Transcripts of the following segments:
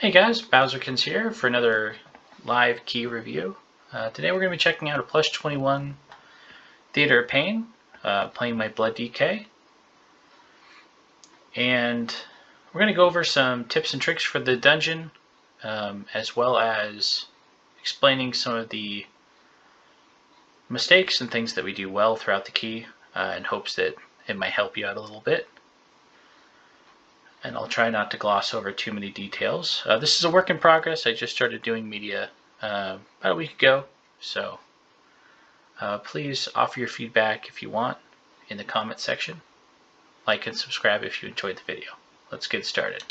Hey guys, Bowserkins here for another live key review. Today we're going to be checking out a plush 21 Theater of Pain, playing my Blood DK. And we're going to go over some tips and tricks for the dungeon, as well as explaining some of the mistakes and things that we do well throughout the key, in hopes that it might help you out a little bit. And I'll try not to gloss over too many details. This is a work in progress. I just started doing media about a week ago, so please offer your feedback if you want in the comment section. Like and subscribe if you enjoyed the video. Let's get started.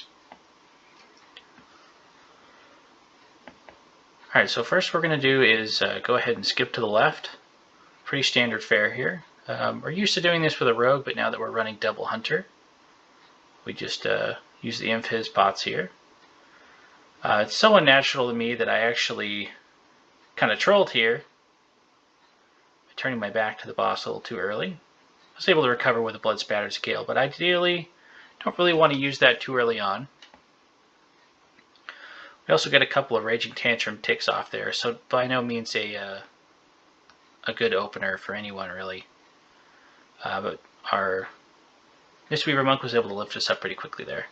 Alright, so first we're going to do is go ahead and skip to the left. Pretty standard fare here. We're used to doing this with a rogue, but now that we're running double hunter, we just use the Infiz bots here. It's so unnatural to me that I actually kind of trolled here by turning my back to the boss a little too early. I was able to recover with a blood spatter scale, but ideally don't really want to use that too early on. We also get a couple of Raging Tantrum ticks off there, so by no means a good opener for anyone really. But our Mistweaver Monk was able to lift us up pretty quickly there.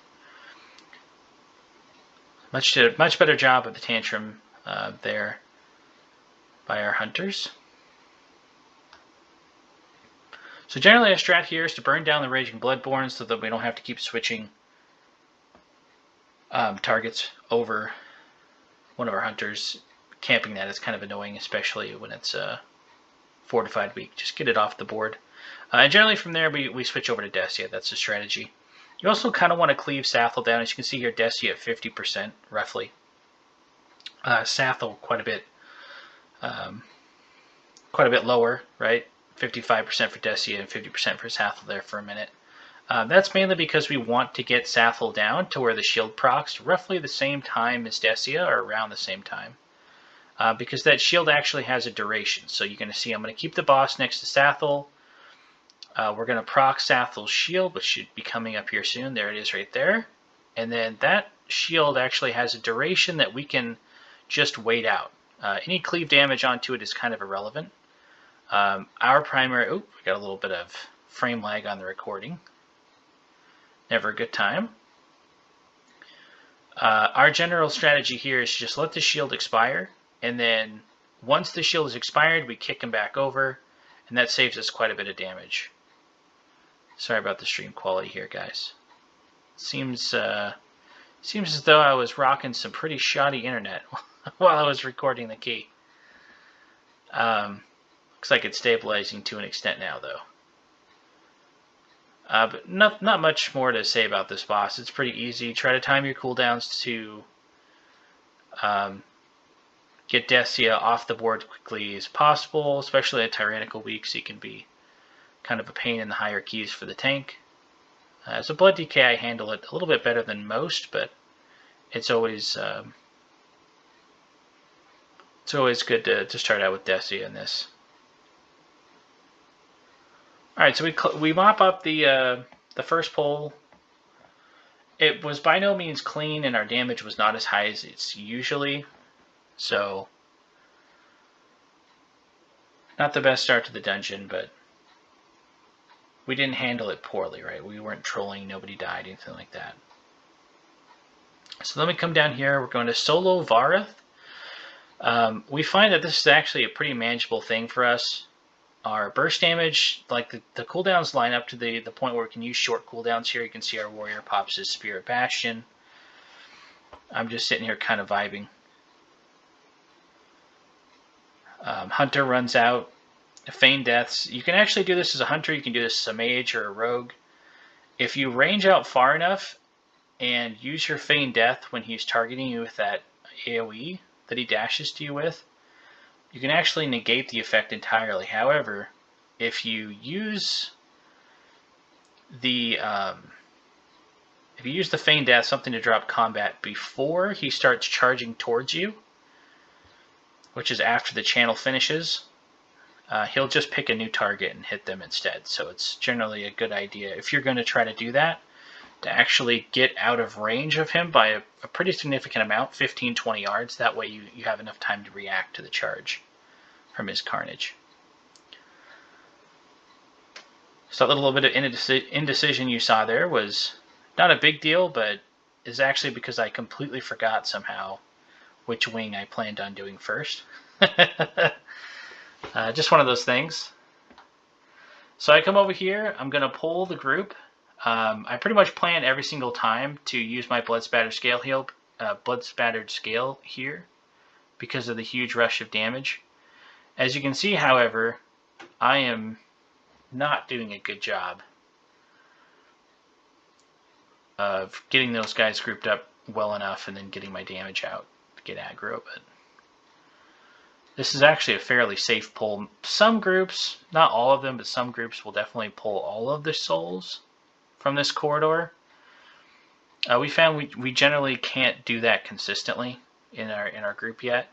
Much better job of the tantrum there by our hunters. So generally our strat here is to burn down the Raging Bloodborne so that we don't have to keep switching targets over one of our hunters. Camping that is kind of annoying, especially when it's fortified weak. Just get it off the board. And generally from there we switch over to Desia. That's the strategy. You also kind of want to cleave Sathel down. As you can see here, Desia at 50% roughly. Sathel quite a bit lower, right? 55% for Desia and 50% for Sathel there for a minute. That's mainly because we want to get Sathel down to where the shield procs roughly the same time as Desia, or around the same time. Because that shield actually has a duration. So you're going to see I'm going to keep the boss next to Sathel. We're going to proc Sathel's shield, which should be coming up here soon. There it is right there. And then that shield actually has a duration that we can just wait out. Any cleave damage onto it is kind of irrelevant. Our primary... we got a little bit of frame lag on the recording. Never a good time. Our general strategy here is just let the shield expire, and then once the shield is expired, we kick him back over, and that saves us quite a bit of damage. Sorry about the stream quality here, guys. Seems as though I was rocking some pretty shoddy internet while I was recording the key. Looks like it's stabilizing to an extent now, though. But not much more to say about this boss. It's pretty easy. Try to time your cooldowns to get Desia off the board quickly as possible, especially at Tyrannical weak, so you can be kind of a pain in the higher keys for the tank. As a Blood DK, I handle it a little bit better than most, but it's always good to start out with Desia in this. All right, so we mop up the first pole. It was by no means clean, and our damage was not as high as it's usually. So, not the best start to the dungeon, but we didn't handle it poorly, right? We weren't trolling, nobody died, anything like that. So let me come down here. We're going to solo Vareth. We find that this is actually a pretty manageable thing for us. Our burst damage, like the cooldowns line up to the point where we can use short cooldowns here. You can see our warrior pops his Spirit Bastion. I'm just sitting here kind of vibing. Hunter runs out. Feign Deaths. You can actually do this as a hunter. You can do this as a mage or a rogue. If you range out far enough and use your Feign Death when he's targeting you with that AoE that he dashes to you with, you can actually negate the effect entirely. However, if you use the Feign Death, something to drop combat before he starts charging towards you, which is after the channel finishes, he'll just pick a new target and hit them instead. So it's generally a good idea, if you're going to try to do that, to actually get out of range of him by a pretty significant amount, 15-20 yards. That way you have enough time to react to the charge from his carnage. So that little bit of indecision you saw there was not a big deal, but is actually because I completely forgot somehow which wing I planned on doing first. Just one of those things. So I come over here, I'm going to pull the group. I pretty much plan every single time to use my blood spattered scale here because of the huge rush of damage. As you can see, however, I am not doing a good job of getting those guys grouped up well enough and then getting my damage out to get aggro. But this is actually a fairly safe pull. Some groups, not all of them, but some groups will definitely pull all of the souls from this corridor. We found we generally can't do that consistently in our group yet,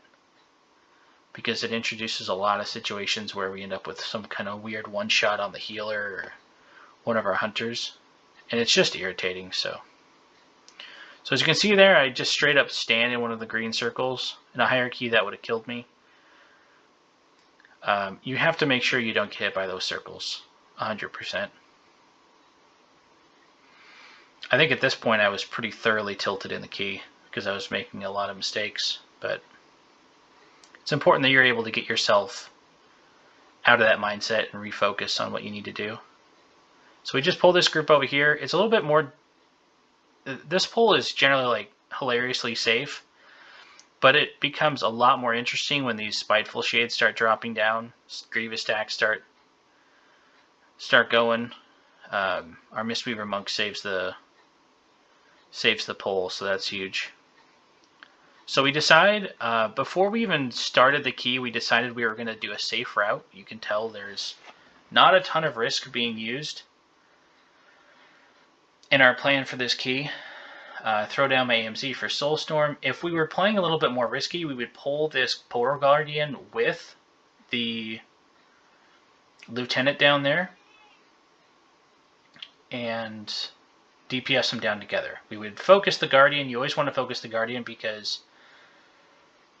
because it introduces a lot of situations where we end up with some kind of weird one-shot on the healer or one of our hunters, and it's just irritating. So as you can see there, I just straight up stand in one of the green circles. In a hierarchy, that would have killed me. You have to make sure you don't get hit by those circles 100%. I think at this point I was pretty thoroughly tilted in the key because I was making a lot of mistakes, but it's important that you're able to get yourself out of that mindset and refocus on what you need to do. So we just pull this group over here. It's a little bit more, this pull is generally like hilariously safe, but it becomes a lot more interesting when these Spiteful Shades start dropping down, Grievous stacks start going. Our Mistweaver Monk saves the pull, so that's huge. So we decide, before we even started the key, we decided we were going to do a safe route. You can tell there's not a ton of risk being used in our plan for this key. Throw down my AMZ for Soulstorm. If we were playing a little bit more risky, we would pull this Portal Guardian with the Lieutenant down there and DPS them down together. We would focus the Guardian. You always want to focus the Guardian because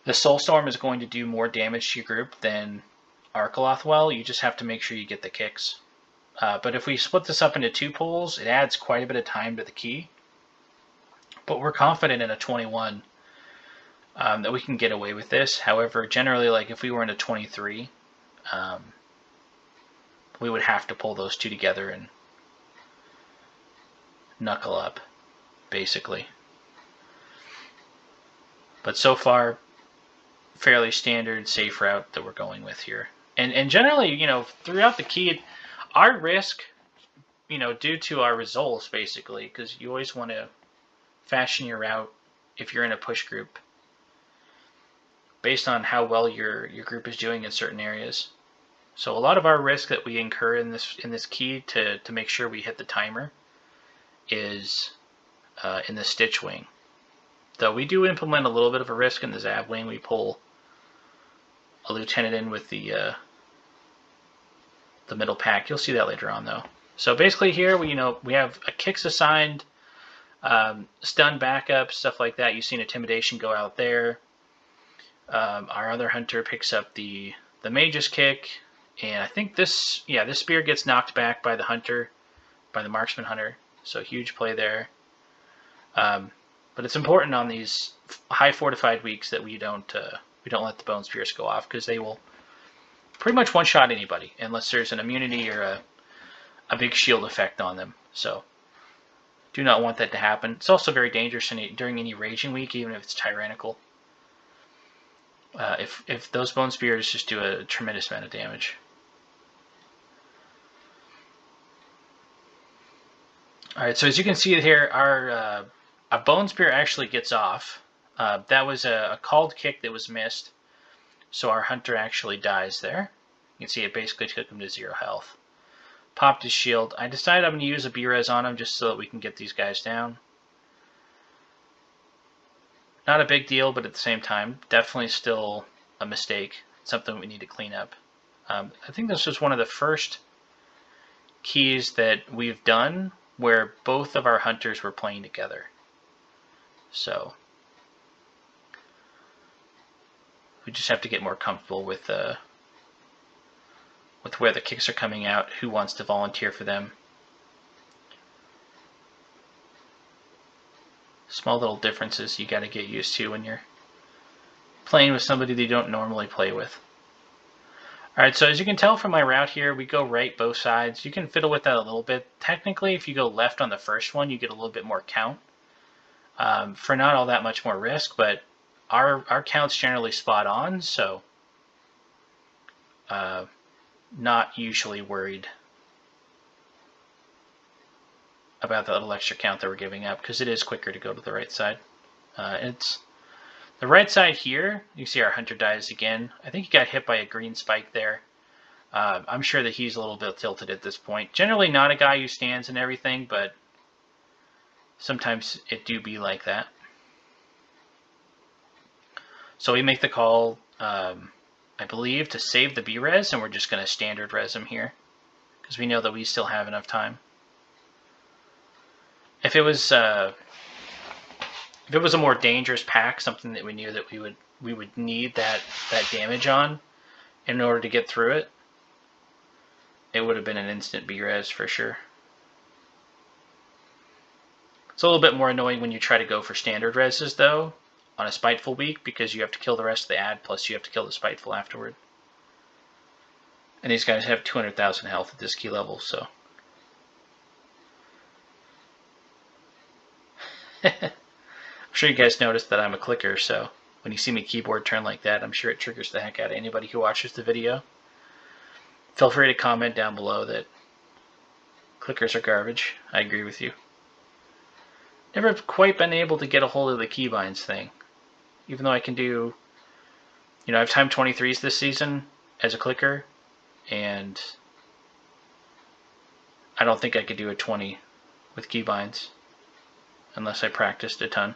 the Soulstorm is going to do more damage to your group than Arcaloth will. You just have to make sure you get the kicks. But if we split this up into two pulls, it adds quite a bit of time to the key. But we're confident in a 21 that we can get away with this. However, generally, like if we were in a 23, we would have to pull those two together and knuckle up, basically. But so far, fairly standard, safe route that we're going with here. And generally, throughout the key, our risk, due to our results, basically, because you always want to fashion your route if you're in a push group based on how well your group is doing in certain areas. So a lot of our risk that we incur in this key to make sure we hit the timer is in the Stitch wing. Though we do implement a little bit of a risk in the Zab wing. We pull a Lieutenant in with the middle pack. You'll see that later on, though. So basically here, we have a kicks assigned, stun backup, stuff like that. You've seen Intimidation go out there. Our other hunter picks up the Mage's Kick, and I think this spear gets knocked back by the hunter, by the marksman hunter. So huge play there. But it's important on these high fortified weeks that we don't let the Bone Spears go off, because they will pretty much one-shot anybody unless there's an immunity or a big shield effect on them. So do not want that to happen. It's also very dangerous during any raging week, even if it's tyrannical. If those Bone Spears just do a tremendous amount of damage. Alright, so as you can see here, our a Bone Spear actually gets off. That was a called kick that was missed, so our hunter actually dies there. You can see it basically took him to 0 health. Popped his shield. I decided I'm going to use a B-Res on him just so that we can get these guys down. Not a big deal, but at the same time, definitely still a mistake. Something we need to clean up. I think this was one of the first keys that we've done where both of our hunters were playing together. So we just have to get more comfortable with where the kicks are coming out, who wants to volunteer for them. Small little differences you got to get used to when you're playing with somebody that you don't normally play with. Alright, so as you can tell from my route here, we go right both sides. You can fiddle with that a little bit. Technically, if you go left on the first one, you get a little bit more count. For not all that much more risk, but our count's generally spot on, so not usually worried about that little extra count that we're giving up, because it is quicker to go to the right side. It's the right side here. You see our hunter dies again. I think he got hit by a green spike there. I'm sure that he's a little bit tilted at this point. Generally not a guy who stands and everything, but sometimes it do be like that. So we make the call, I believe, to save the B-res, and we're just going to standard res him here, because we know that we still have enough time. If it was a more dangerous pack, something that we knew that we would need that damage on in order to get through it, it would have been an instant B-res for sure. It's a little bit more annoying when you try to go for standard reses though on a Spiteful week, because you have to kill the rest of the ad, plus you have to kill the Spiteful afterward. And these guys have 200,000 health at this key level, so. I'm sure you guys noticed that I'm a clicker, so when you see me keyboard turn like that, I'm sure it triggers the heck out of anybody who watches the video. Feel free to comment down below that clickers are garbage. I agree with you. Never quite been able to get a hold of the keybinds thing. Even though I can do, I've timed 23s this season as a clicker, and I don't think I could do a 20 with keybinds unless I practiced a ton.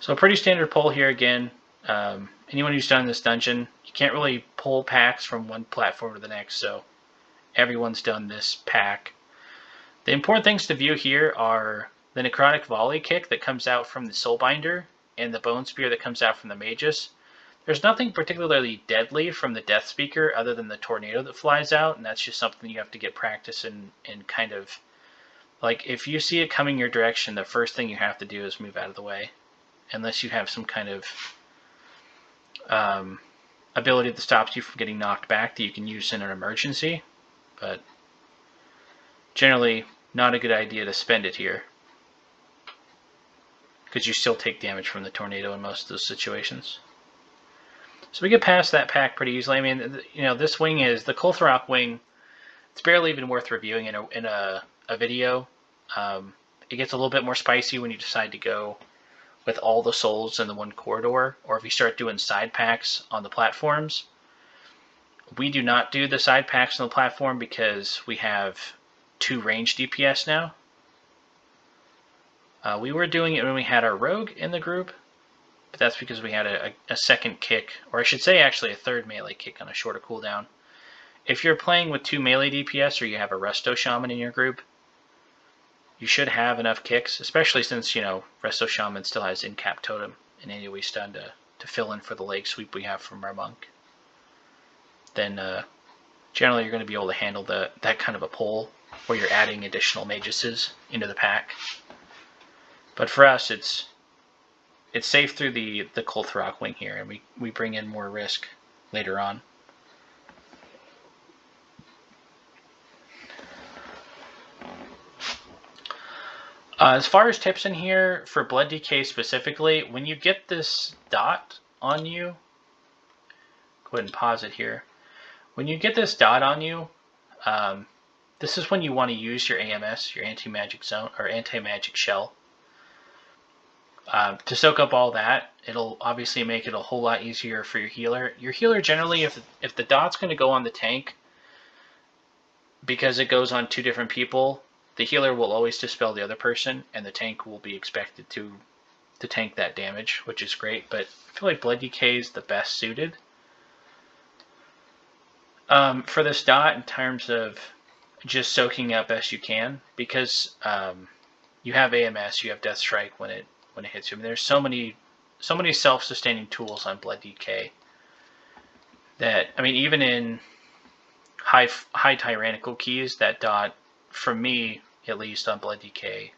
So a pretty standard pull here again. Anyone who's done this dungeon, you can't really pull packs from one platform to the next, so everyone's done this pack. The important things to view here are the Necrotic Volley kick that comes out from the Soulbinder and the Bone Spear that comes out from the Magus. There's nothing particularly deadly from the Death Speaker other than the tornado that flies out, and that's just something you have to get practice in kind of, like, if you see it coming your direction, the first thing you have to do is move out of the way, unless you have some kind of ability that stops you from getting knocked back that you can use in an emergency, but generally not a good idea to spend it here, because you still take damage from the tornado in most of those situations. So we get past that pack pretty easily. I mean, this wing is the Kulthrok wing. It's barely even worth reviewing in a video. It gets a little bit more spicy when you decide to go with all the souls in the one corridor, or if you start doing side packs on the platforms. We do not do the side packs on the platform because we have 2 ranged DPS now. We were doing it when we had our rogue in the group, but that's because we had a second kick, or I should say actually a third melee kick on a shorter cooldown. If you're playing with 2 melee DPS, or you have a Resto Shaman in your group, you should have enough kicks, especially since, Resto Shaman still has in-cap totem and AoE stun to fill in for the leg sweep we have from our monk. Then generally you're going to be able to handle that kind of a pull where you're adding additional maguses into the pack. But for us, it's safe through the Kulthrok wing here, and we bring in more risk later on. As far as tips in here, for Blood Decay specifically, when you get this dot on you, go ahead and pause it here. When you get this dot on you, this is when you want to use your AMS, your Anti-Magic Zone, or Anti-Magic Shell. To soak up all that, it'll obviously make it a whole lot easier for your healer. Your healer generally, if the dot's going to go on the tank, because it goes on 2 different people, the healer will always dispel the other person, and the tank will be expected to tank that damage, which is great, but I feel like Blood Decay is the best suited. For this dot, in terms of just soaking up best you can, because you have AMS, you have Death Strike when it hits you. I mean, there's so many self-sustaining tools on Blood DK that, I mean, even in high tyrannical keys, that dot, for me at least on Blood DK,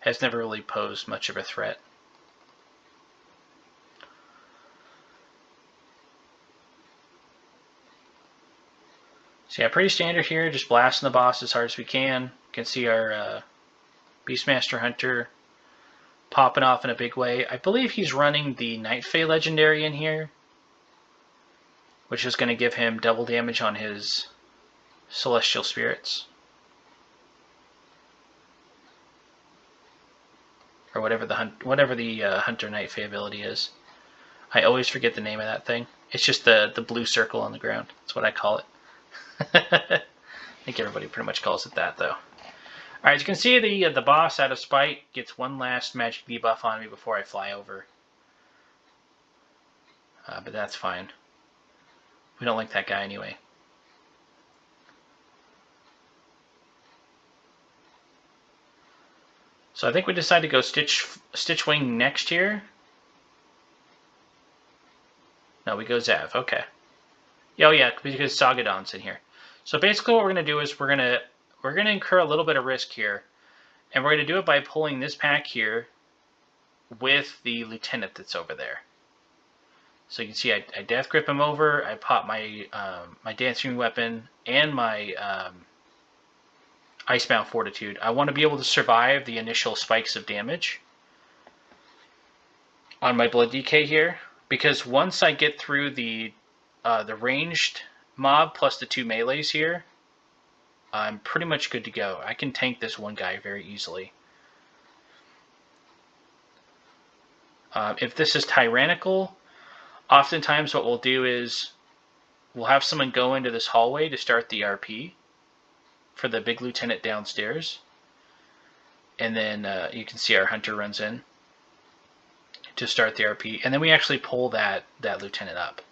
has never really posed much of a threat. So yeah, pretty standard here, just blasting the boss as hard as we can. You can see our Beastmaster Hunter popping off in a big way. I believe he's running the Night Fae Legendary in here, which is going to give him double damage on his Celestial Spirits. Or whatever the Hunter Night Fae ability is. I always forget the name of that thing. It's just the blue circle on the ground. That's what I call it. I think everybody pretty much calls it that, though. Alright, as you can see, the boss, out of spite, gets one last magic debuff on me before I fly over. But that's fine. We don't like that guy anyway. So I think we decided to go Stitch Wing next here. No, we go Zav. Okay. Oh yeah, because Sagadon's in here. So basically what we're going to do is we're going to incur a little bit of risk here. And we're going to do it by pulling this pack here with the Lieutenant that's over there. So you can see I Death Grip him over, I pop my my Dancing Weapon and my Icebound Fortitude. I want to be able to survive the initial spikes of damage on my Blood DK here, because once I get through the ranged mob plus the 2 melees here, I'm pretty much good to go. I can tank this one guy very easily. If this is tyrannical, oftentimes what we'll do is we'll have someone go into this hallway to start the RP for the big lieutenant downstairs. And then you can see our hunter runs in to start the RP. And then we actually pull that lieutenant up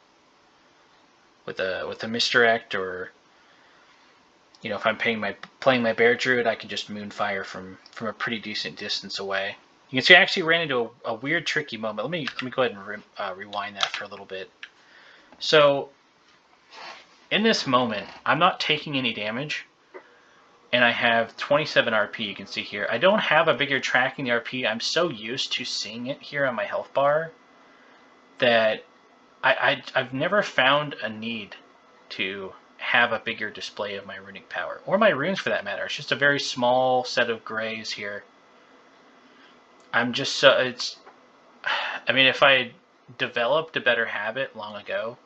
with a misdirect, or you know, if I'm playing my bear druid, I can just moonfire from a pretty decent distance away. You can see I actually ran into a weird, tricky moment. Let me go ahead and rewind that for a little bit. So in this moment, I'm not taking any damage, and I have 27 RP. You can see here. I don't have a bigger tracking the RP. I'm so used to seeing it here on my health bar that I've never found a need to have a bigger display of my runic power, or my runes for that matter. It's just a very small set of grays here. I'm just so it's. I mean, if I had developed a better habit long ago,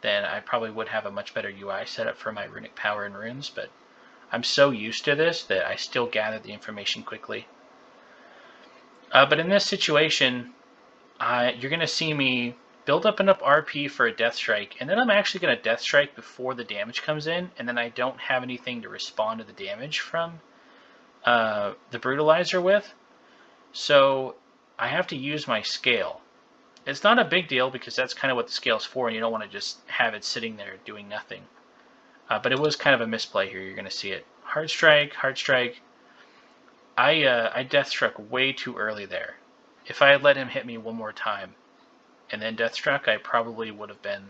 then I probably would have a much better UI set up for my runic power and runes. But I'm so used to this that I still gather the information quickly. But in this situation, you're going to see me build up enough RP for a Death Strike, and then I'm actually going to Death Strike before the damage comes in, and then I don't have anything to respond to the damage from the Brutalizer with. So I have to use my scale. It's not a big deal because that's kind of what the scale's for, and you don't want to just have it sitting there doing nothing. But it was kind of a misplay here. You're going to see it. Hard Strike, Hard Strike. I Death Struck way too early there. If I had let him hit me one more time and then Death Struck, I probably would have been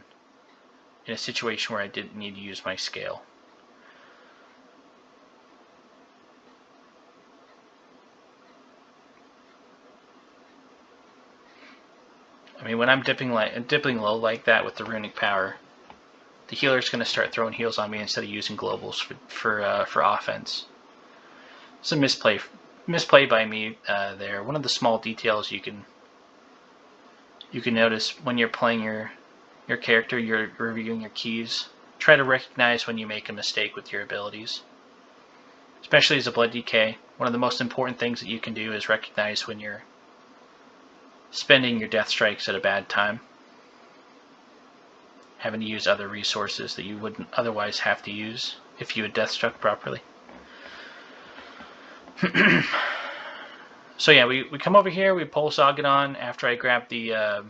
in a situation where I didn't need to use my scale. I mean, when I'm dipping low like that with the runic power, the healer's going to start throwing heals on me instead of using globals for offense. It's a misplay by me there. One of the small details you can notice when you're playing your character, you're reviewing your keys. Try to recognize when you make a mistake with your abilities. Especially as a Blood DK, one of the most important things that you can do is recognize when you're spending your Death Strikes at a bad time. Having to use other resources that you wouldn't otherwise have to use if you had Death Struck properly. So yeah, we come over here, we pull Sagadon after I grab the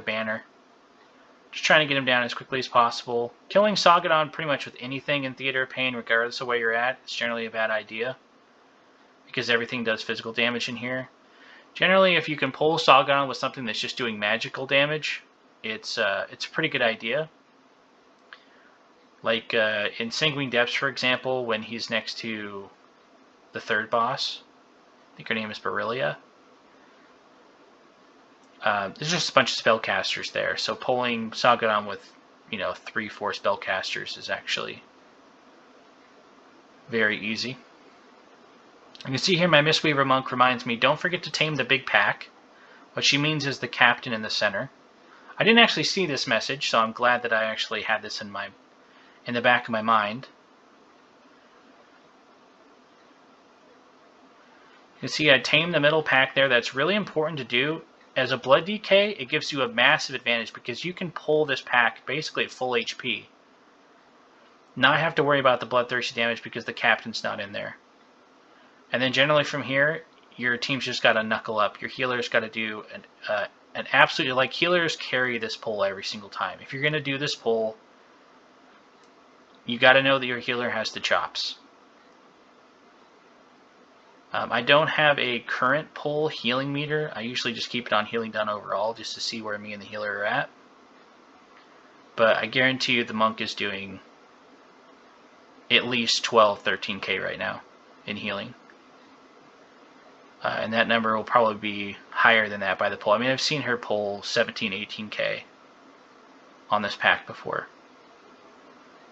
banner. Just trying to get him down as quickly as possible. Killing Sagadon pretty much with anything in Theater of Pain, regardless of where you're at, is generally a bad idea, because everything does physical damage in here. Generally, if you can pull Sagadon with something that's just doing magical damage, it's a pretty good idea. Like in Sanguine Depths, for example, when he's next to the third boss, I think her name is Berillia. There's just a bunch of spellcasters there, so pulling Sagadon with, 3-4 spellcasters is actually very easy. You can see here my Mistweaver Monk reminds me, don't forget to tame the big pack. What she means is the captain in the center. I didn't actually see this message, so I'm glad that I actually had this in the back of my mind. You can see I tamed the middle pack there. That's really important to do. As a Blood DK, it gives you a massive advantage because you can pull this pack basically at full HP. Not have to worry about the Bloodthirsty damage because the captain's not in there. And then generally from here, your team's just got to knuckle up. Your healer's got to do an absolutely, like, healers carry this pull every single time. If you're going to do this pull, you got to know that your healer has the chops. I don't have a current pull healing meter. I usually just keep it on healing done overall just to see where me and the healer are at. But I guarantee you the monk is doing at least 12, 13k right now in healing. And that number will probably be higher than that by the pull. I mean, I've seen her pull 17, 18k on this pack before.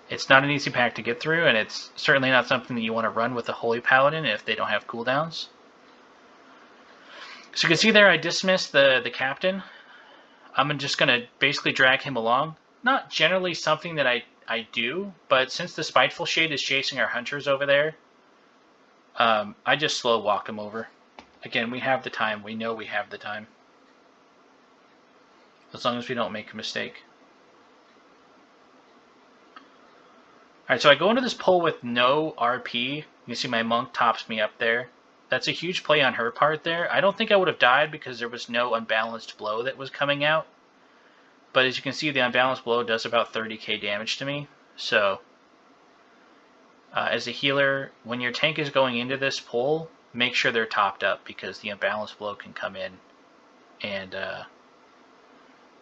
It's not an easy pack to get through, and it's certainly not something that you want to run with a Holy Paladin if they don't have cooldowns. So you can see there I dismissed the captain. I'm just going to basically drag him along. Not generally something that I do, but since the Spiteful Shade is chasing our hunters over there, I just slow walk him over. Again, we have the time. We know we have the time. As long as we don't make a mistake. Alright, so I go into this pull with no RP. You can see my monk tops me up there. That's a huge play on her part there. I don't think I would have died because there was no unbalanced blow that was coming out. But as you can see, the unbalanced blow does about 30k damage to me. So, as a healer, when your tank is going into this pull, make sure they're topped up because the unbalanced blow can come in and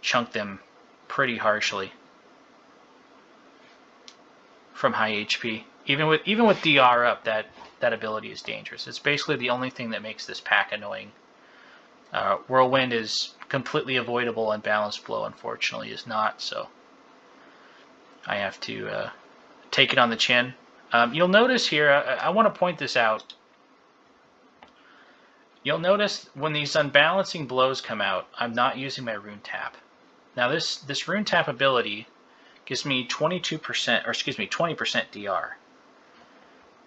chunk them pretty harshly from high HP. Even with DR up, that ability is dangerous. It's basically the only thing that makes this pack annoying. Whirlwind is completely avoidable, and Balanced Blow, unfortunately, is not, so I have to take it on the chin. You'll notice here, I want to point this out. You'll notice when these unbalancing blows come out, I'm not using my Rune Tap. Now this Rune Tap ability gives me 22%, or excuse me, 20% DR.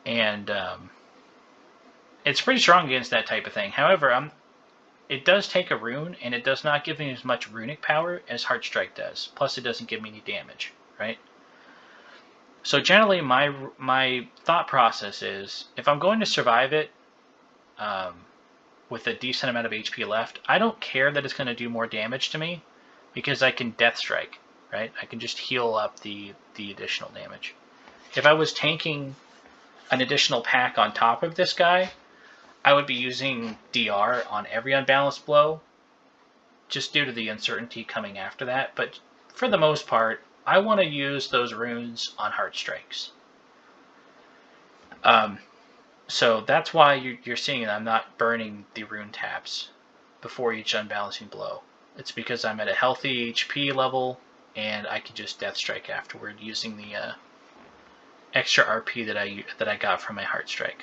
And it's pretty strong against that type of thing. However, it does take a rune, and it does not give me as much runic power as Heartstrike does. Plus, it doesn't give me any damage, right? So generally, my thought process is, if I'm going to survive it with a decent amount of HP left, I don't care that it's going to do more damage to me, because I can Death Strike, right? I can just heal up the additional damage. If I was tanking an additional pack on top of this guy, I would be using DR on every unbalanced blow, just due to the uncertainty coming after that. But for the most part, I want to use those runes on Heartstrikes. So that's why you're seeing that I'm not burning the rune taps before each unbalancing blow. It's because I'm at a healthy HP level, and I can just Death Strike afterward using the extra RP that I got from my Heartstrike.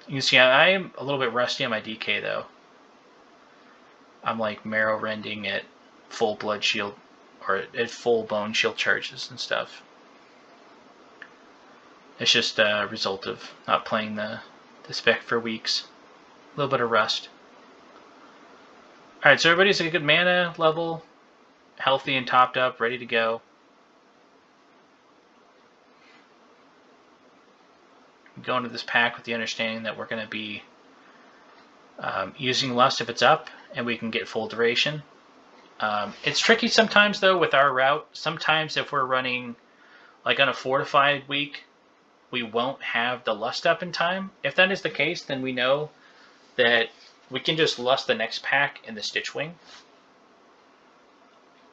You can see I am a little bit rusty on my DK though. I'm like marrow rending at full blood shield, or at full bone shield charges and stuff. It's just a result of not playing the spec for weeks. A little bit of rust. Alright, so everybody's at a good mana level, healthy and topped up, ready to go. Go into this pack with the understanding that we're going to be using Lust if it's up, and we can get full duration. It's tricky sometimes though with our route. Sometimes if we're running like on a fortified week, we won't have the lust up in time. If that is the case, then we know that we can just lust the next pack in the Stitch Wing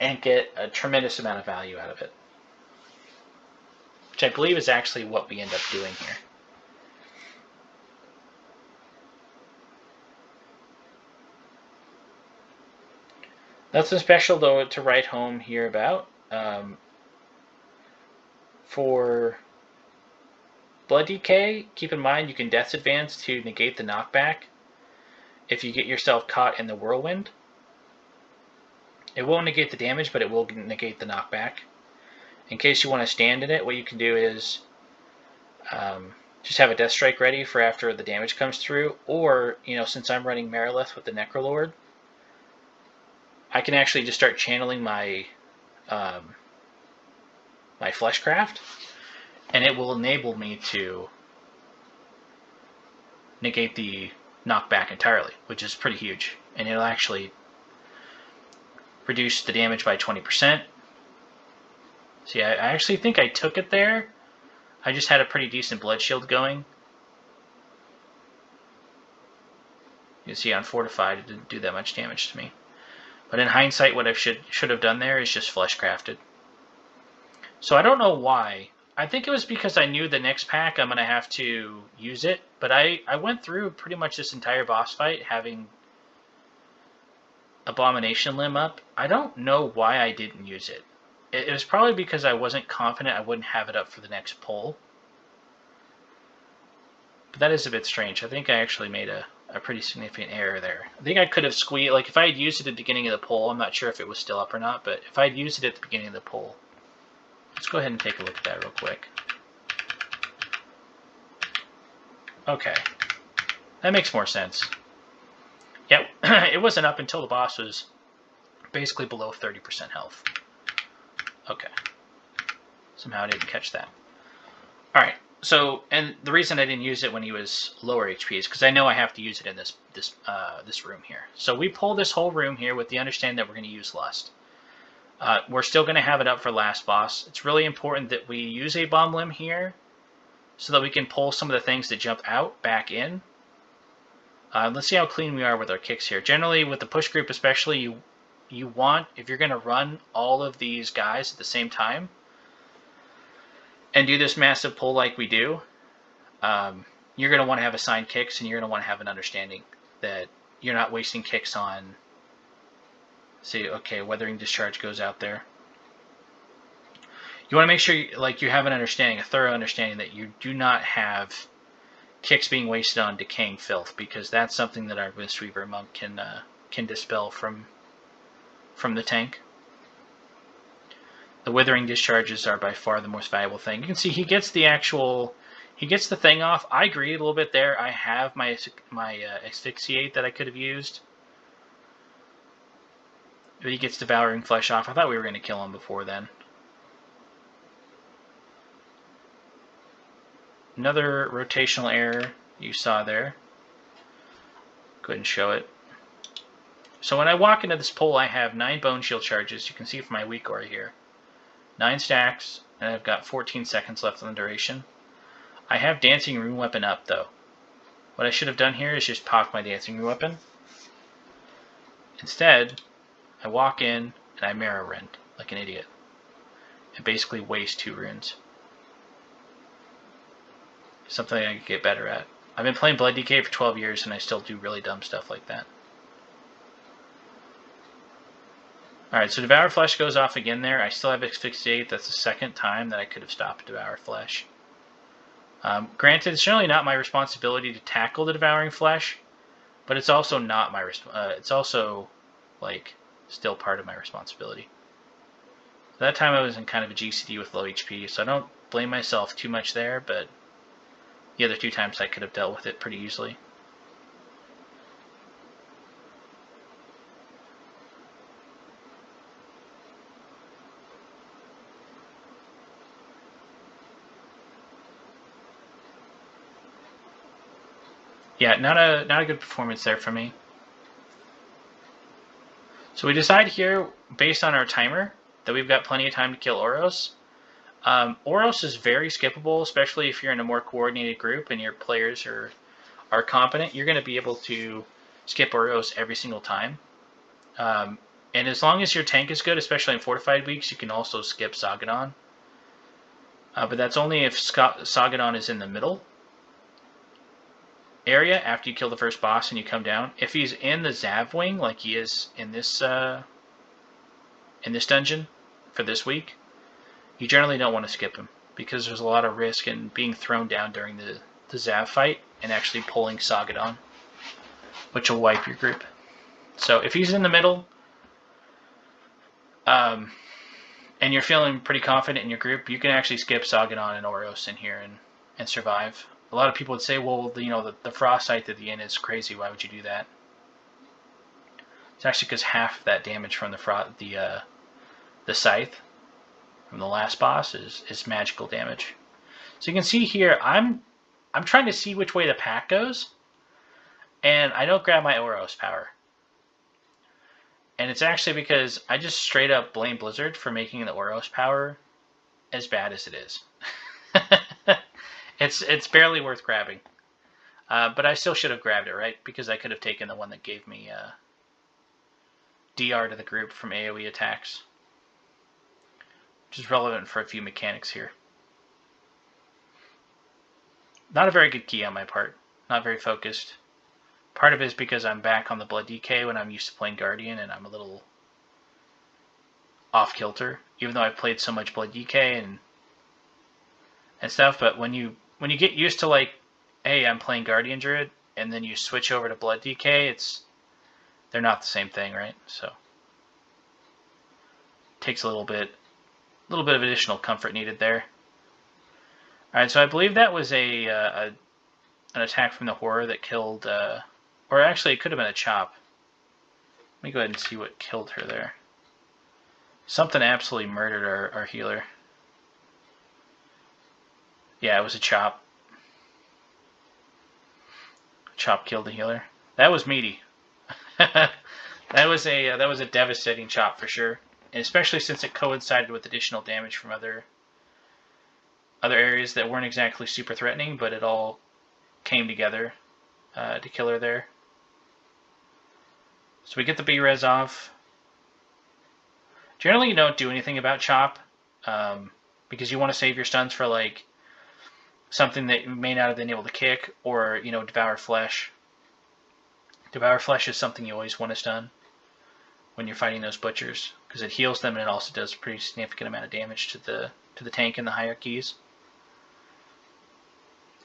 and get a tremendous amount of value out of it, which I believe is actually what we end up doing here. Nothing special though to write home here about. For Blood Decay, keep in mind you can Death's Advance to negate the knockback if you get yourself caught in the Whirlwind. It won't negate the damage, but it will negate the knockback. In case you want to stand in it, what you can do is just have a Death Strike ready for after the damage comes through, or, since I'm running Marilith with the Necrolord, I can actually just start channeling my my Fleshcraft, and it will enable me to negate the knockback entirely, which is pretty huge. And it'll actually reduce the damage by 20%. See, I actually think I took it there. I just had a pretty decent blood shield going. You can see on Fortified it didn't do that much damage to me. But in hindsight, what I should have done there is just Fleshcrafted. So I don't know why. I think it was because I knew the next pack I'm going to have to use it. But I went through pretty much this entire boss fight having Abomination Limb up. I don't know why I didn't use it. It was probably because I wasn't confident I wouldn't have it up for the next pull. But that is a bit strange. I think I actually made a pretty significant error there. I think I could have squeezed, like if I had used it at the beginning of the pull, I'm not sure if it was still up or not, but if I had used it at the beginning of the pull, let's go ahead and take a look at that real quick. Okay, that makes more sense. Yep, it wasn't up until the boss was basically below 30% health. Okay, somehow I didn't catch that. Alright, so, and the reason I didn't use it when he was lower HP is because I know I have to use it in this room here. So we pull this whole room here with the understanding that we're going to use Lust. We're still going to have it up for last boss. It's really important that we use a Bomb Limb here so that we can pull some of the things that jump out back in. Let's see how clean we are with our kicks here. Generally, with the push group especially, you want, if you're going to run all of these guys at the same time and do this massive pull like we do, you're going to want to have assigned kicks, and you're going to want to have an understanding that you're not wasting kicks on, say, okay, Weathering Discharge goes out there. You want to make sure you have an understanding, a thorough understanding, that you do not have kicks being wasted on Decaying Filth, because that's something that our Mistweaver Monk can dispel from the tank. The Withering Discharges are by far the most valuable thing. You can see he gets the thing off. I agree a little bit there. I have my Asphyxiate that I could have used. But he gets Devouring Flesh off. I thought we were going to kill him before then. Another rotational error you saw there. Go ahead and show it. So when I walk into this pull, I have 9 Bone Shield charges. You can see from my weak aura here. 9 stacks, and I've got 14 seconds left on the duration. I have Dancing Rune Weapon up, though. What I should have done here is just pop my Dancing Rune Weapon. Instead, I walk in and I Marrow Rend like an idiot. And basically waste 2 runes. Something I could get better at. I've been playing Blood Decay for 12 years and I still do really dumb stuff like that. Alright, so Devour Flesh goes off again there. I still have Asphyxiate. That's the second time that I could have stopped Devour Flesh. Granted, it's generally not my responsibility to tackle the Devouring Flesh, but it's also not my it's also still part of my responsibility. That time I was in kind of a GCD with low HP, so I don't blame myself too much there, but the other 2 times I could have dealt with it pretty easily. Yeah, not a good performance there for me. So So we decide here, based on our timer, that we've got plenty of time to kill Oros. Oros is very skippable, especially if you're in a more coordinated group and your players are competent. You're going to be able to skip Oros every single time. And as long as your tank is good, especially in fortified weeks, you can also skip Sagadon. But that's only if Sagadon is in the middle area after you kill the first boss and you come down. If he's in the Zav wing, like he is in this dungeon for this week, you generally don't want to skip him because there's a lot of risk in being thrown down during the Zav fight and actually pulling Sagadon, which will wipe your group. So if he's in the middle, and you're feeling pretty confident in your group, you can actually skip Sagadon and Oros in here and survive. A lot of people would say, well, the frost scythe at the end is crazy. Why would you do that? It's actually because half of that damage from the scythe from the last boss is magical damage. So you can see here, I'm trying to see which way the pack goes, and I don't grab my Oros power. And it's actually because I just straight up blame Blizzard for making the Oros power as bad as it is. It's barely worth grabbing. But I still should have grabbed it, right? Because I could have taken the one that gave me DR to the group from AoE attacks. Which is relevant for a few mechanics here. Not a very good key on my part. Not very focused. Part of it is because I'm back on the Blood DK when I'm used to playing Guardian, and I'm a little off kilter, even though I've played so much Blood DK and stuff. But when you get used to, like, hey, I'm playing Guardian Druid, and then you switch over to Blood DK, they're not the same thing, right? So it takes a little bit of additional comfort needed there. All right, so I believe that was an attack from the Horror that killed. Or actually, it could have been a chop. Let me go ahead and see what killed her there. Something absolutely murdered our healer. Yeah, it was a chop. Chop killed the healer. That was meaty. that was a devastating chop for sure, and especially since it coincided with additional damage from other areas that weren't exactly super threatening, but it all came together to kill her there. So we get the B-res off. Generally, you don't do anything about chop because you want to save your stuns for like something that you may not have been able to kick, or devour flesh. Devour flesh is something you always want to stun when you're fighting those butchers because it heals them and it also does a pretty significant amount of damage to the tank and the hierarchies.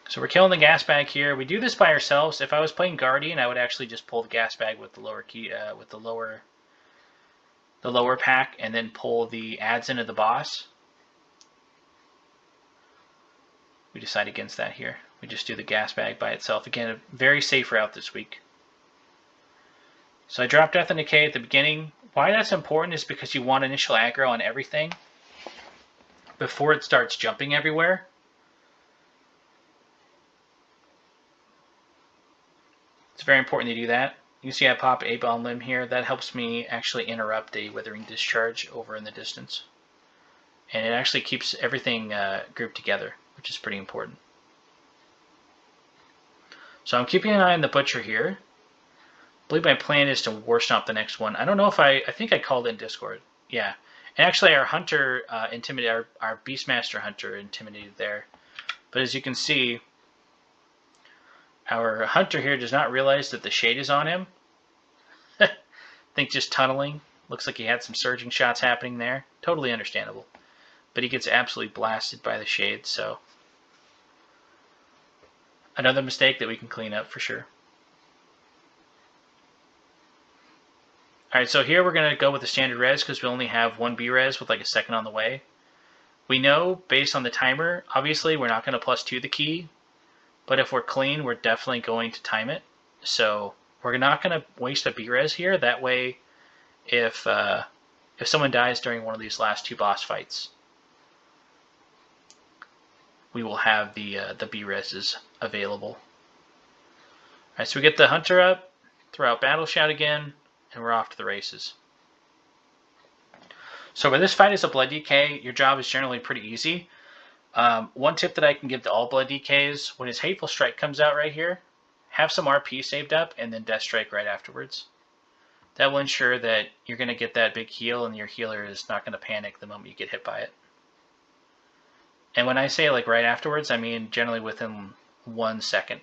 So we're killing the gas bag here. We do this by ourselves. If I was playing Guardian, I would actually just pull the gas bag with the lower key, with the lower pack, and then pull the adds into the boss. We decide against that here. We just do the gas bag by itself. Again, a very safe route this week. So I drop Death and Decay at the beginning. Why that's important is because you want initial aggro on everything before it starts jumping everywhere. It's very important to do that. You can see I pop Ape on Limb here. That helps me actually interrupt a Withering Discharge over in the distance. And it actually keeps everything grouped together, which is pretty important. So I'm keeping an eye on the Butcher here. I believe my plan is to War Stomp the next one. I don't know if I think I called in Discord. Yeah. And actually our Hunter intimidated, our Beastmaster Hunter intimidated there. But as you can see, our Hunter here does not realize that the shade is on him. I think just tunneling. Looks like he had some surging shots happening there. Totally understandable. But he gets absolutely blasted by the shade, so another mistake that we can clean up for sure. Alright, so here we're going to go with the standard res because we only have one B-res with like a second on the way. We know, based on the timer, obviously we're not going to +2 the key, but if we're clean, we're definitely going to time it. So we're not going to waste a B-res here. That way, if someone dies during one of these last two boss fights, we will have the B-reses available. Alright, so we get the Hunter up, throw out Battle Shout again, and we're off to the races. So when this fight is a blood DK, your job is generally pretty easy. One tip that I can give to all blood DKs, when his Hateful Strike comes out right here, have some RP saved up and then Death Strike right afterwards. That will ensure that you're going to get that big heal and your healer is not going to panic the moment you get hit by it. And when I say like right afterwards, I mean generally within 1 second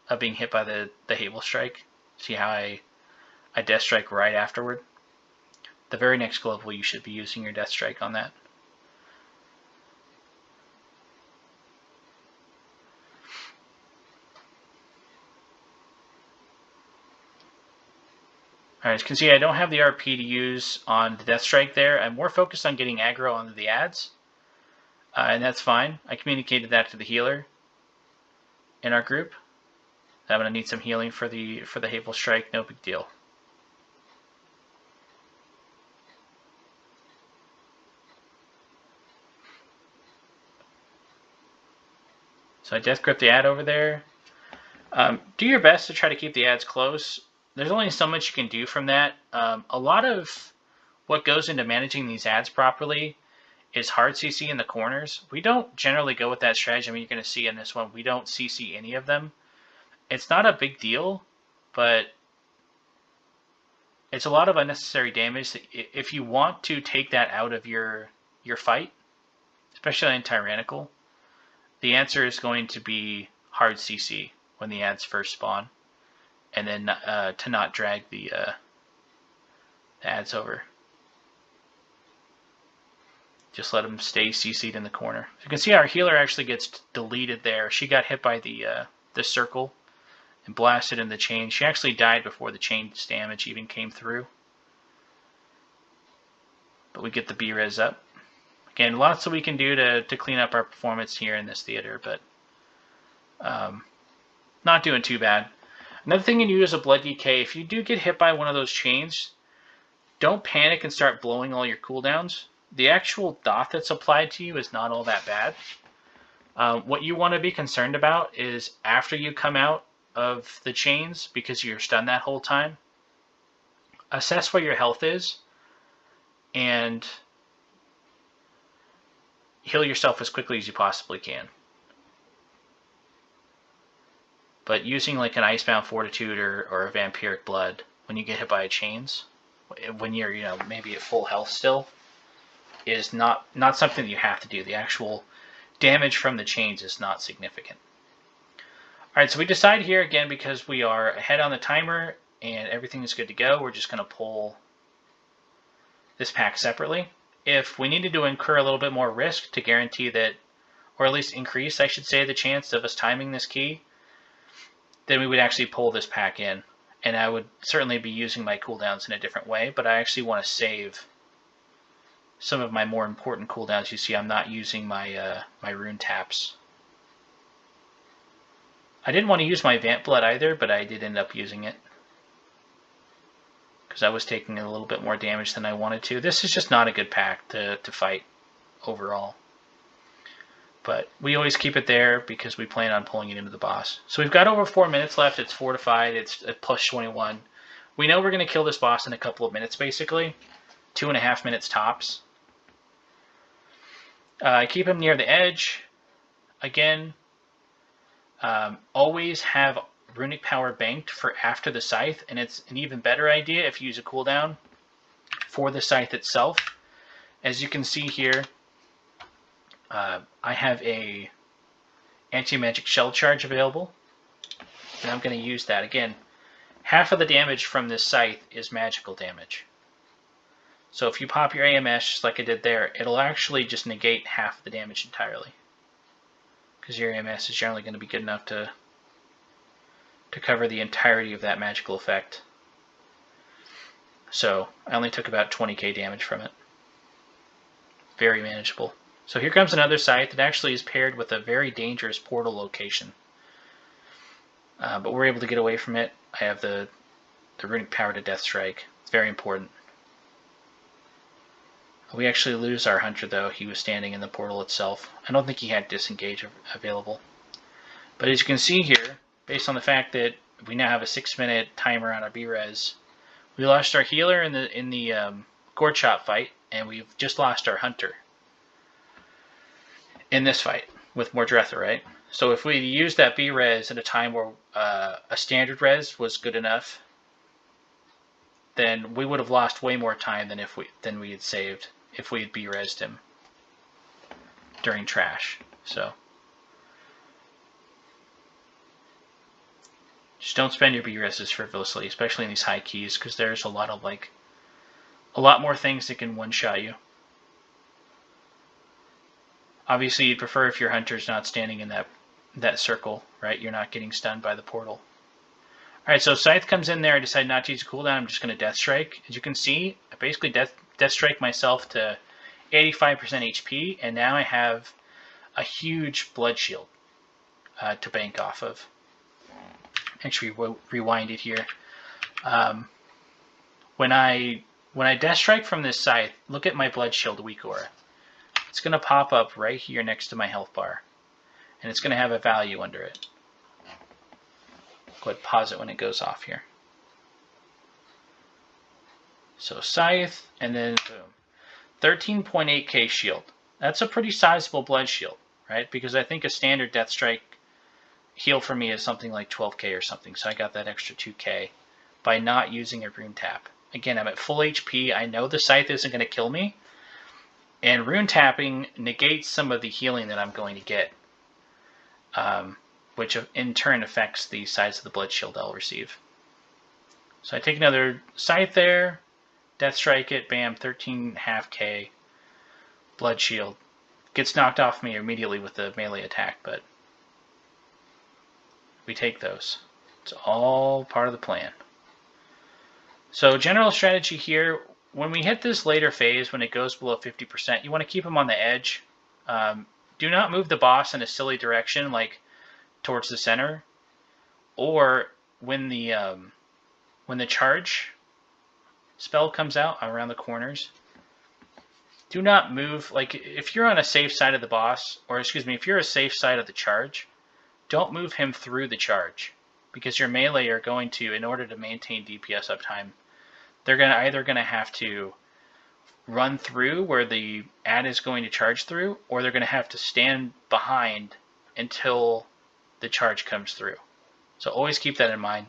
of being hit by the Hateful Strike. See how I Death Strike right afterward? The very next global you should be using your Death Strike on that. Alright, as you can see, I don't have the RP to use on the Death Strike there. I'm more focused on getting aggro onto the ads. And that's fine. I communicated that to the healer in our group. I'm going to need some healing for the Hateful Strike, no big deal. So I Death Grip the ad over there. Do your best to try to keep the ads close. There's only so much you can do from that. A lot of what goes into managing these ads properly is hard CC in the corners. We don't generally go with that strategy. I mean, you're going to see in this one, we don't CC any of them. It's not a big deal, but it's a lot of unnecessary damage. If you want to take that out of your fight, especially in Tyrannical, the answer is going to be hard CC when the ads first spawn, and then to not drag the ads over. Just let them stay CC'd in the corner. You can see our healer actually gets deleted there. She got hit by the circle and blasted in the chain. She actually died before the chain's damage even came through. But we get the B-res up. Again, lots that we can do to clean up our performance here in this theater, but not doing too bad. Another thing you do as a blood DK, if you do get hit by one of those chains, don't panic and start blowing all your cooldowns. The actual dot that's applied to you is not all that bad. What you want to be concerned about is after you come out of the chains, because you're stunned that whole time, assess where your health is and heal yourself as quickly as you possibly can. But using like an Icebound Fortitude or a Vampiric Blood when you get hit by chains, when you're maybe at full health still, is not something that you have to do. The actual damage from the chains is not significant. Alright, so we decide here again, because we are ahead on the timer and everything is good to go, we're just going to pull this pack separately. If we needed to incur a little bit more risk to guarantee that, or at least increase, I should say, the chance of us timing this key, then we would actually pull this pack in. And I would certainly be using my cooldowns in a different way, but I actually want to save some of my more important cooldowns. You see, I'm not using my my rune taps. I didn't want to use my Vamp Blood either, but I did end up using it because I was taking a little bit more damage than I wanted to. This is just not a good pack to fight overall. But we always keep it there because we plan on pulling it into the boss. So we've got over 4 minutes left. It's fortified. It's at plus 21. We know we're going to kill this boss in a couple of minutes, basically. 2.5 minutes tops. Keep him near the edge. Again, always have Runic Power banked for after the Scythe, and it's an even better idea if you use a cooldown for the Scythe itself. As you can see here, I have a anti-magic shell charge available, and I'm going to use that. Again, half of the damage from this Scythe is magical damage. So if you pop your AMS just like I did there, it'll actually just negate half of the damage entirely, because your AMS is generally going to be good enough to cover the entirety of that magical effect. So I only took about 20k damage from it. Very manageable. So here comes another Scythe that actually is paired with a very dangerous portal location. But we're able to get away from it. I have the Runic Power to Death Strike. It's very important. We actually lose our Hunter though. He was standing in the portal itself. I don't think he had Disengage available. But as you can see here, based on the fact that we now have a 6-minute timer on our B-res, we lost our healer in the Gourd Chop fight, and we've just lost our hunter in this fight with Mordretha, right? So if we used that B res at a time where a standard res was good enough, then we would have lost way more time than we had saved if we had B resed him during trash. So just don't spend your B reses frivolously, especially in these high keys, because there's a lot more things that can one shot you. Obviously, you'd prefer if your hunter's not standing in that circle, right? You're not getting stunned by the portal. Alright, so Scythe comes in there. I decide not to use a cooldown. I'm just going to Death Strike. As you can see, I basically Death Strike myself to 85% HP, and now I have a huge blood shield to bank off of. Actually, rewind it here. When I Death Strike from this Scythe, look at my blood shield weak aura. It's going to pop up right here next to my health bar, and it's going to have a value under it. Go ahead and pause it when it goes off here. So Scythe, and then boom. 13.8k shield. That's a pretty sizable blood shield, right? Because I think a standard Death Strike heal for me is something like 12k or something, so I got that extra 2k by not using a rune tap. Again, I'm at full HP. I know the Scythe isn't going to kill me, and rune tapping negates some of the healing that I'm going to get, which in turn affects the size of the blood shield I'll receive. So I take another Scythe there, Death Strike it, bam, 13.5k blood shield. Gets knocked off me immediately with the melee attack, but we take those. It's all part of the plan. So general strategy here, when we hit this later phase, when it goes below 50%, you want to keep them on the edge. Do not move the boss in a silly direction, like towards the center, or when the charge spell comes out around the corners. Do not move, like if you're on a safe side of the boss, or excuse me, if you're a safe side of the charge, don't move him through the charge, because your melee are going to, in order to maintain DPS uptime, they're either going to have to run through where the ad is going to charge through, or they're going to have to stand behind until the charge comes through. So always keep that in mind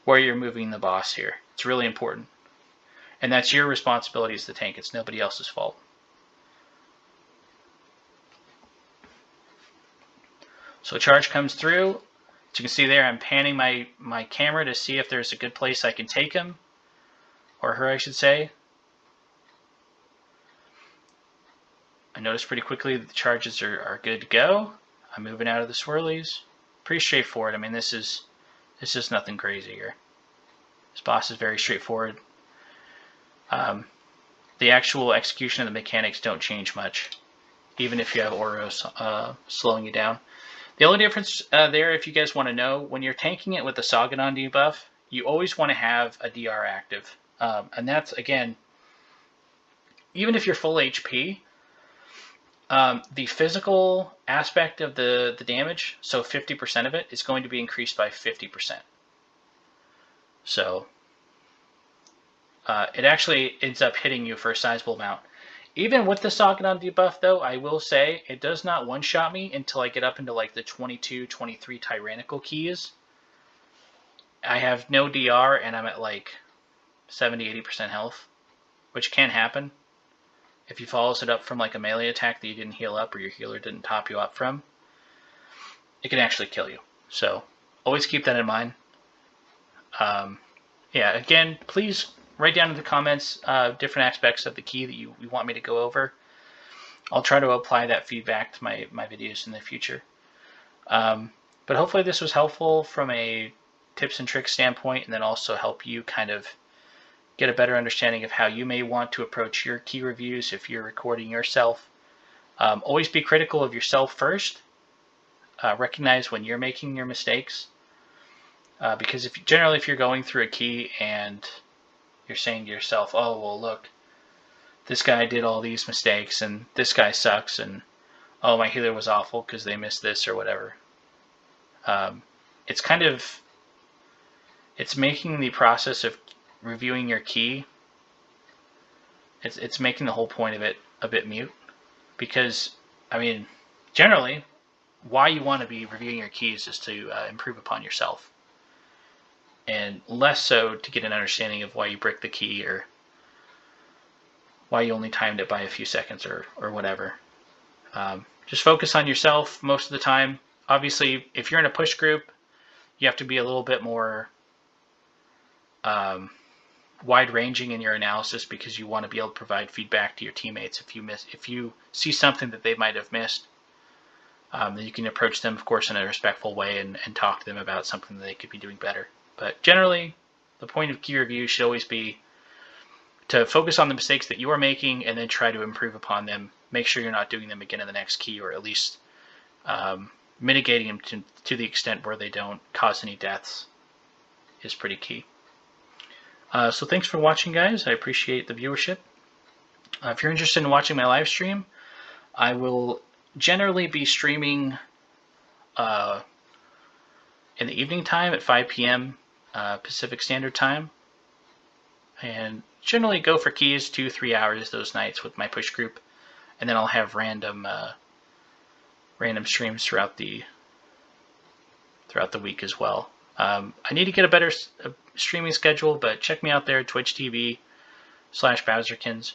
where you're moving the boss here. It's really important. And that's your responsibility as the tank. It's nobody else's fault. So charge comes through. As you can see there, I'm panning my camera to see if there's a good place I can take him. Or her, I should say. I notice pretty quickly that the charges are good to go. I'm moving out of the swirlies. Pretty straightforward. I mean, this is nothing crazy here. This boss is very straightforward. The actual execution of the mechanics don't change much, even if you have Oros slowing you down. The only difference there, if you guys want to know, when you're tanking it with the Soggodon debuff, you always want to have a DR active. And that's, again, even if you're full HP, the physical aspect of the damage, so 50% of it, is going to be increased by 50%. So it actually ends up hitting you for a sizable amount. Even with the Soggodon debuff, though, I will say it does not one-shot me until I get up into like the 22, 23 tyrannical keys. I have no DR and I'm at like 70-80% health, which can happen if he follows it up from like a melee attack that you didn't heal up or your healer didn't top you up from. It can actually kill you. So always keep that in mind. Yeah, again, please write down in the comments different aspects of the key that you want me to go over. I'll try to apply that feedback to my videos in the future. But hopefully this was helpful from a tips and tricks standpoint, and then also help you kind of get a better understanding of how you may want to approach your key reviews if you're recording yourself. Always be critical of yourself first. Recognize when you're making your mistakes. Because generally if you're going through a key and you're saying to yourself, oh, well, look, this guy did all these mistakes and this guy sucks and oh, my healer was awful because they missed this or whatever. It's making the process of reviewing your key It's making the whole point of it a bit mute, because I mean, generally, why you want to be reviewing your keys is to improve upon yourself, and less so to get an understanding of why you bricked the key or why you only timed it by a few seconds or whatever. Just focus on yourself most of the time. Obviously, if you're in a push group, you have to be a little bit more wide-ranging in your analysis, because you want to be able to provide feedback to your teammates if you see something that they might have missed. Then you can approach them, of course, in a respectful way and talk to them about something that they could be doing better. But generally, the point of key review should always be to focus on the mistakes that you are making and then try to improve upon them. Make sure you're not doing them again in the next key, or at least mitigating them to the extent where they don't cause any deaths is pretty key. So thanks for watching, guys. I appreciate the viewership. If you're interested in watching my live stream, I will generally be streaming in the evening time at 5 p.m. Pacific Standard Time, and generally go for keys 2-3 hours those nights with my push group, and then I'll have random streams throughout the week as well. I need to get a better streaming schedule, but check me out there, Twitch TV/Bowserkins.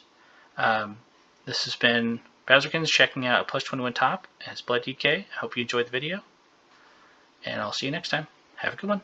This has been Bowserkins checking out a +21 ToP as Blood DK. I hope you enjoyed the video, and I'll see you next time. Have a good one.